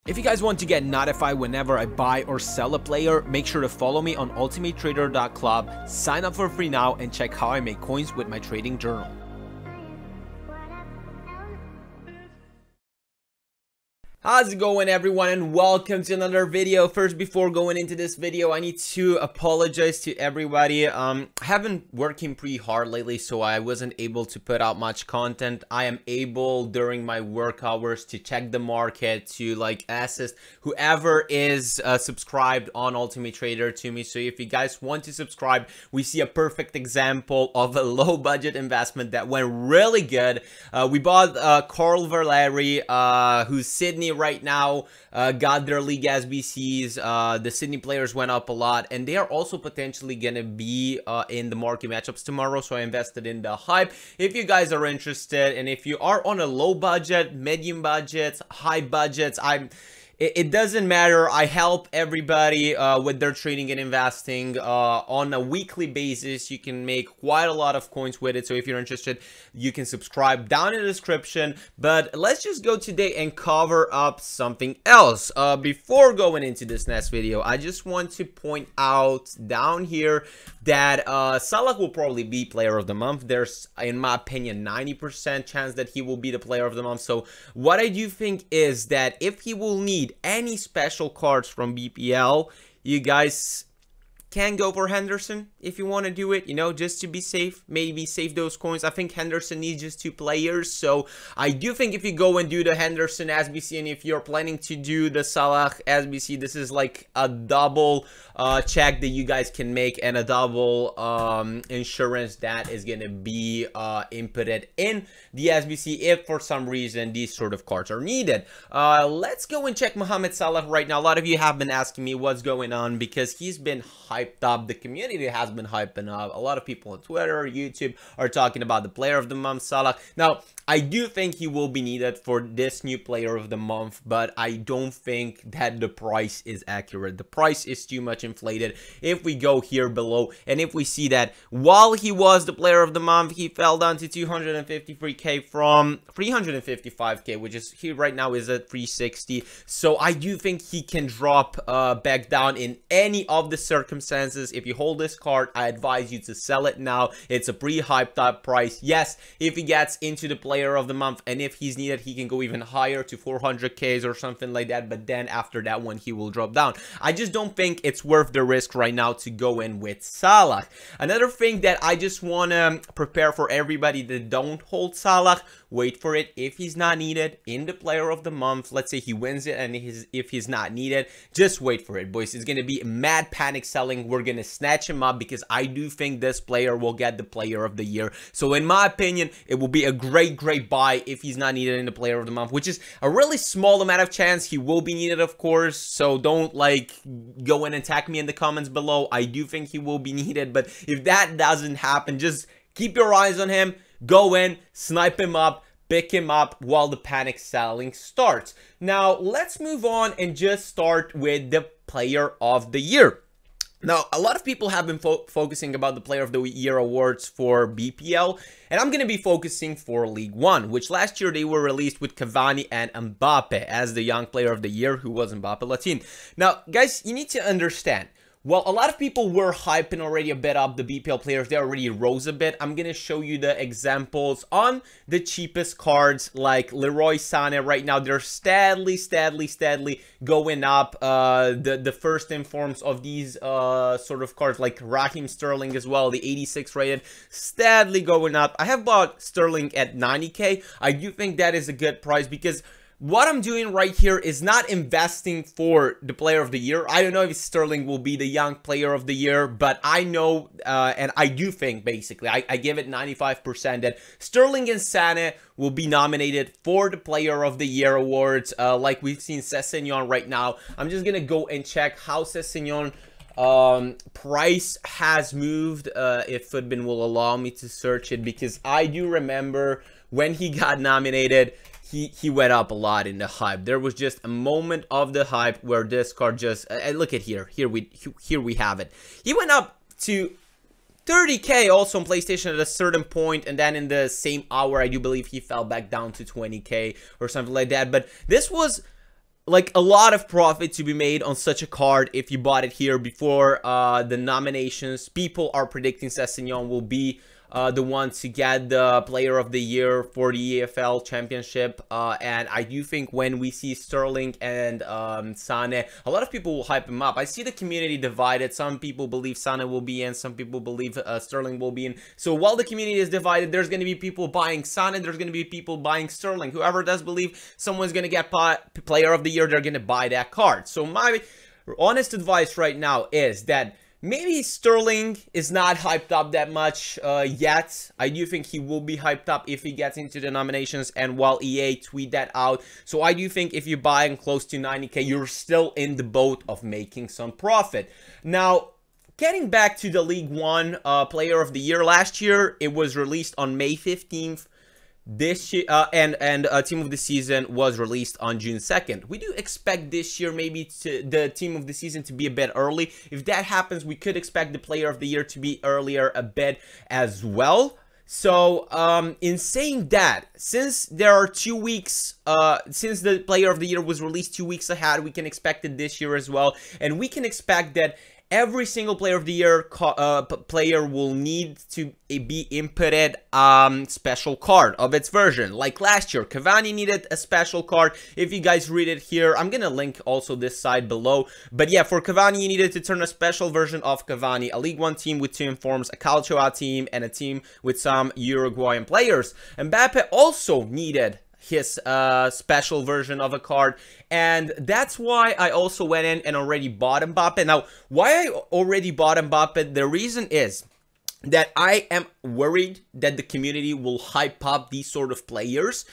If you guys want to get notified whenever I buy or sell a player, make sure to follow me on ultimatetrader.club, sign up for free now, and check how I make coins with my trading journal. How's it going, everyone, and welcome to another video. First, before going into this video, I need to apologize to everybody. I have been working pretty hard lately, so I wasn't able to put out much content. I am able during my work hours to check the market, to assist whoever is subscribed on Ultimate Trader to me. So if you guys want to subscribe, we see a perfect example of a low budget investment that went really good. We bought Carl Valeri, who's Sydney right now, got their league SBCs. The Sydney players went up a lot, and they are also potentially gonna be in the market matchups tomorrow, so I invested in the hype. If you guys are interested, and if you are on a low budget, medium budgets, high budgets, it doesn't matter. I help everybody with their trading and investing on a weekly basis. You can make quite a lot of coins with it, so if you're interested, you can subscribe down in the description. But let's just go today and cover up something else. Before going into this next video, I just want to point out down here that Salah will probably be player of the month. There's, in my opinion, 90% chance that he will be the player of the month. So what I do think is that if he will need any special cards from BPL, you guys can go for Henderson if you want to do it, you know, just to be safe. Maybe save those coins. I think Henderson needs just 2 players, so I do think if you go and do the Henderson SBC, and if you're planning to do the Salah SBC, this is like a double check that you guys can make, and a double insurance that is gonna be inputted in the SBC if for some reason these sort of cards are needed. Let's go and check Mohamed Salah right now. A lot of you have been asking me what's going on, because he's been hyped up. The community has been hyping up. A lot of people on Twitter, YouTube are talking about the player of the month, Salah. Now, I do think he will be needed for this new player of the month, but I don't think that the price is accurate. The price is too much inflated. If we go here below, and if we see that while he was the player of the month, he fell down to 253k from 355k, which is, he right now is at 360. So I do think he can drop back down in any of the circumstances. If you hold this card, I advise you to sell it now. It's a pretty hyped up price. Yes, if he gets into the player of the month, and if he's needed, he can go even higher to 400k or something like that, but then after that one he will drop down. I just don't think it's worth the risk right now to go in with Salah. Another thing that I just want to prepare for everybody that don't hold Salah: wait for it. If he's not needed in the player of the month, let's say he wins it, and if he's not needed, just wait for it, boys. It's gonna be mad panic selling. We're gonna snatch him up, because I do think this player will get the player of the year. So in my opinion, it will be a great buy if he's not needed in the player of the month, which is a really small amount of chance. He will be needed, of course, so don't go in and attack me in the comments below. I do think he will be needed, but if that doesn't happen, just keep your eyes on him. Go in, snipe him up, pick him up while the panic selling starts. Now let's move on and just start with the player of the year. Now, a lot of people have been focusing about the Player of the Year awards for BPL, and I'm going to be focusing for League One, which last year they were released with Cavani and Mbappe as the Young Player of the Year, who was Mbappe Latin. Now, guys, you need to understand, well, a lot of people were hyping already a bit up the BPL players. They already rose a bit. I'm going to show you the examples on the cheapest cards, like Leroy Sané. Right now, they're steadily going up. The first in forms of these sort of cards, like Raheem Sterling as well, the 86 rated, steadily going up. I have bought Sterling at 90k. I do think that is a good price, because what I'm doing right here is not investing for the player of the year. I don't know if Sterling will be the young player of the year, but I know, and I do think, basically, I give it 95% that Sterling and Sané will be nominated for the player of the year awards, like we've seen Sessegnon right now. I'm just gonna go and check how Sessegnon price has moved, if Footbin will allow me to search it, because I do remember when he got nominated, he went up a lot in the hype. There was just a moment of the hype where this card just look at here we have it. He went up to 30k also on PlayStation at a certain point, and then in the same hour I do believe he fell back down to 20k or something like that. But this was like a lot of profit to be made on such a card if you bought it here before the nominations. People are predicting Sessegnon will be the one to get the player of the year for the EFL championship, and I do think when we see Sterling and Sane, a lot of people will hype him up. I see the community divided. Some people believe Sane will be in, some people believe Sterling will be in. So while the community is divided, there's going to be people buying Sane, there's going to be people buying Sterling. Whoever does believe someone's going to get player of the year, they're going to buy that card. So my honest advice right now is that maybe Sterling is not hyped up that much yet. I do think he will be hyped up if he gets into the nominations and while EA tweet that out. So I do think if you buy him close to 90k, you're still in the boat of making some profit. Now, getting back to the League One Player of the Year, last year it was released on May 15th. This year, and Team of the Season was released on June 2nd. We do expect this year maybe the Team of the Season to be a bit early. If that happens, we could expect the Player of the Year to be earlier a bit as well. So, in saying that, since there are 2 weeks, since the Player of the Year was released 2 weeks ahead, we can expect it this year as well. And we can expect that every single Player of the Year player will need to be inputted special card of its version. Like last year, Cavani needed a special card. If you guys read it here, I'm gonna link also this side below. But yeah, for Cavani, you needed to turn a special version of Cavani, a League One team with 2 informs, a Calcio A team, and a team with some Uruguayan players. Mbappe also needed his special version of a card, and that's why I also went in and already bought Mbappe. Now, why I already bought Mbappe, the reason is that I am worried that the community will hype up these sort of players,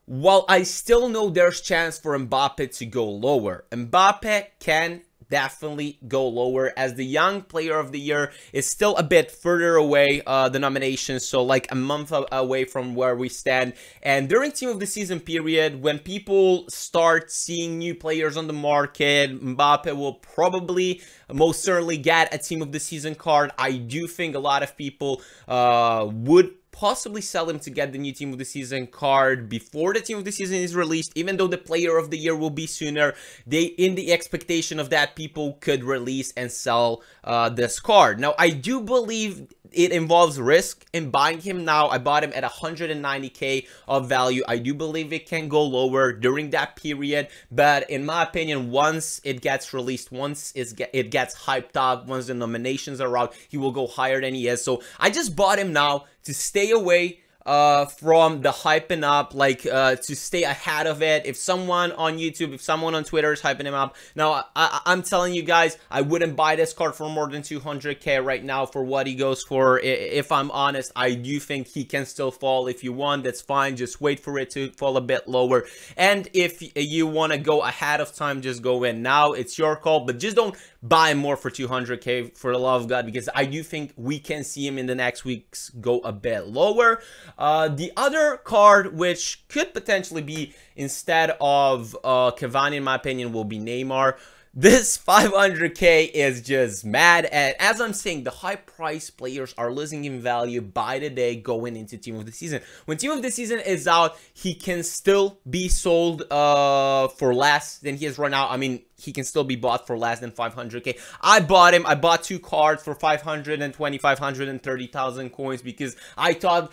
while I still know there's chance for Mbappe to go lower. Mbappe can definitely go lower, as the young Player of the Year is still a bit further away, the nominations, so like a month away from where we stand. And during Team of the Season period, when people start seeing new players on the market, Mbappe will probably most certainly get a Team of the Season card. I do think a lot of people would possibly sell him to get the new Team of the Season card before the Team of the Season is released, even though the Player of the Year will be sooner. In the expectation of that, people could release and sell this card. Now, I do believe it involves risk in buying him now. I bought him at 190k of value. I do believe it can go lower during that period, but in my opinion, once it gets released, once it gets hyped up, once the nominations are out, he will go higher than he is. So I just bought him now to stay away from the hyping up, like to stay ahead of it. If someone on YouTube, if someone on Twitter is hyping him up, now I'm telling you guys, I wouldn't buy this card for more than 200k right now for what he goes for. If I'm honest, I do think he can still fall. If you want, that's fine, just wait for it to fall a bit lower. And if you want to go ahead of time, just go in now. It's your call, but just don't buy more for 200k, for the love of God, because I do think we can see him in the next weeks go a bit lower. The other card which could potentially be instead of Cavani, in my opinion, will be Neymar. This 500k is just mad, and as I'm saying, the high price players are losing in value by the day going into Team of the Season. When Team of the Season is out, he can still be sold for less than he is right now. I mean, he can still be bought for less than 500k. I bought him. I bought 2 cards for 520, 530,000 coins because I thought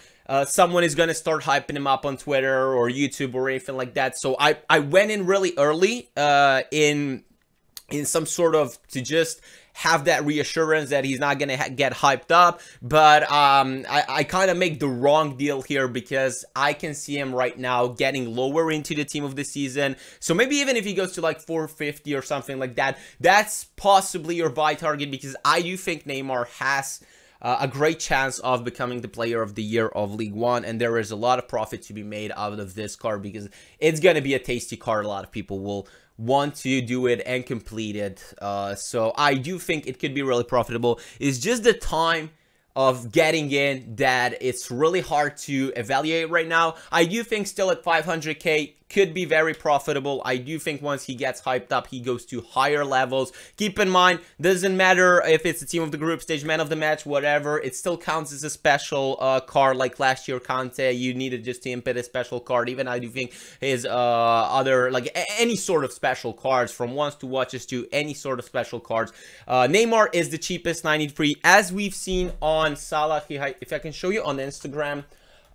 someone is gonna start hyping him up on Twitter or YouTube or anything like that. So I went in really early in some sort of to just have that reassurance that he's not gonna get hyped up. But I kind of make the wrong deal here because I can see him right now getting lower into the Team of the Season. So maybe even if he goes to like 450 or something like that, that's possibly your buy target, because I do think Neymar has a great chance of becoming the Player of the Year of League One, and there is a lot of profit to be made out of this card because it's going to be a tasty card. A lot of people will want to do it and complete it, so I do think it could be really profitable. It's just the time of getting in that it's really hard to evaluate right now. I do think still at 500k could be very profitable. I do think once he gets hyped up, he goes to higher levels. Keep in mind, doesn't matter if it's the team of the group stage, man of the match, whatever, it still counts as a special card. Like last year Conte, you needed just to input a special card. Even I do think his other, like any sort of special cards, from ones to watches to any sort of special cards, Neymar is the cheapest 93, as we've seen on Salah. If I can show you on Instagram,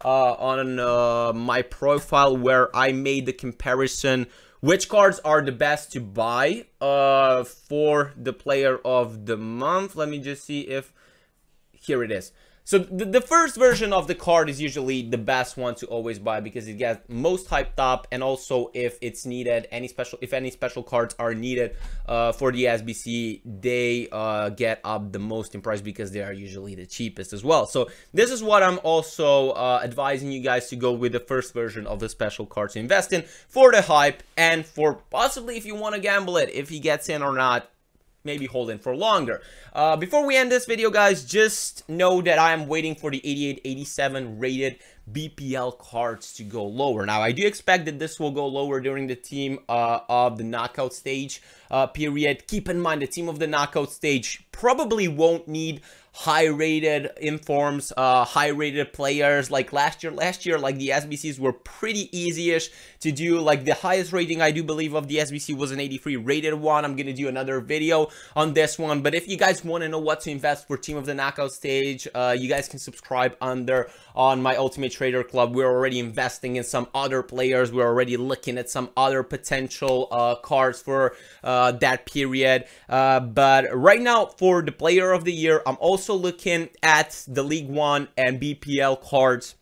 on my profile, where I made the comparison which cards are the best to buy for the player of the month. Let me just see if here it is. So the first version of the card is usually the best one to always buy because it gets most hyped up, and also if it's needed, if any special cards are needed for the SBC, they get up the most in price because they are usually the cheapest as well. So this is what I'm also advising you guys to go with, the first version of the special card to invest in for the hype, and for possibly if you want to gamble it, if he gets in or not, maybe hold in for longer. Before we end this video, guys, just know that I am waiting for the 88, 87 rated BPL cards to go lower. Now, I do expect that this will go lower during the team of the knockout stage period. Keep in mind, the team of the knockout stage probably won't need high-rated informs, high-rated players like last year. Last year, like, the SBCs were pretty easy-ish to do. Like, the highest rating I do believe of the SBC was an 83 rated one. I'm gonna do another video on this one. But if you guys want to know what to invest for team of the knockout stage, you guys can subscribe on my Ultimate Trader Club. We're already investing in some other players. We're already looking at some other potential cards for that period. But right now, for the player of the year, I'm also looking at the League One and BPL cards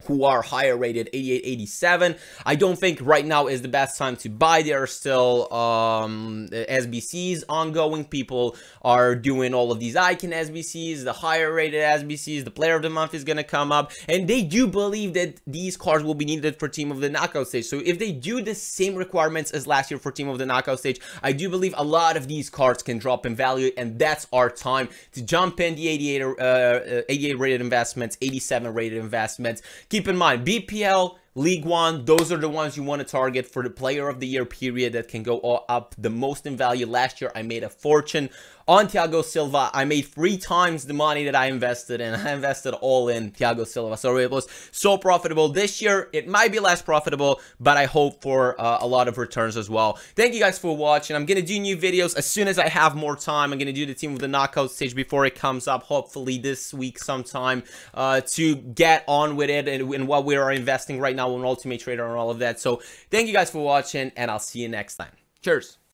who are higher rated, 88, 87. I don't think right now is the best time to buy. There are still SBCs ongoing. People are doing all of these icon SBCs, the higher rated SBCs. The player of the month is going to come up, and they do believe that these cards will be needed for team of the knockout stage. So if they do the same requirements as last year for team of the knockout stage, I do believe a lot of these cards can drop in value, and that's our time to jump in the 88 rated investments, 87 rated investments. Keep in mind, BPL, League One, those are the ones you want to target for the player of the year period that can go up the most in value. Last year, I made a fortune on Thiago Silva. I made 3 times the money that I invested in. I invested all in Thiago Silva, so it was so profitable. This year, it might be less profitable, but I hope for a lot of returns as well. Thank you guys for watching. I'm going to do new videos as soon as I have more time. I'm going to do the team of the knockout stage before it comes up, hopefully this week sometime, to get on with it and what we are investing right now on Ultimate Trader and all of that. So thank you guys for watching, and I'll see you next time. Cheers.